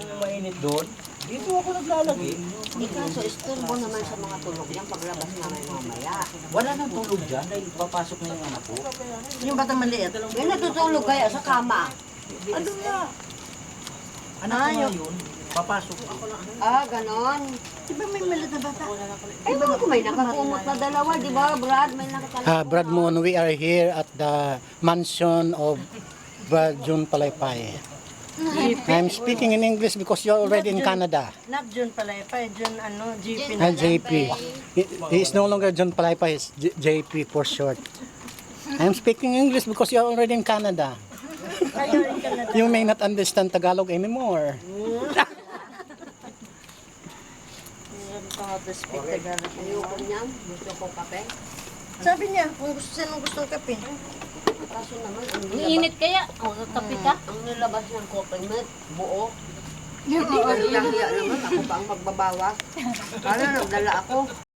yung mainit doon. Dito ako naglalagay. Kaso isturbo naman sa mga tulog yan paglabas namin mamaya. Wala nang tulog dyan dahil papasok na yung anak ko. Yung batang maliit. May natutulog kaya sa kama. Ano na? Anak ko nga yun, papasok. Ganon. Di ba may maliit na bata? Ay, ba ko may nakakumot na dalawa, di ba, Brad? May nakakalala. Brad Moon, we are here at the mansion of Brad June Palaypay. I'm speaking in English because you're already in Canada. Not June Palaypay, June GP na. JP. He is no longer June Palaypay, he's JP for short. I'm speaking English because you're already in Canada. You may not understand Tagalog anymore. Ayoko niyan. Gusto ko kape. Sabi niya, kung gusto siya ng gustong kape. Kaso naman, Mainit kaya? O, kape ka? ang nilabas ng coconut, buo. Hindi ko hiya naman. Ako pa ang magbabawas. Kala nagdala ako.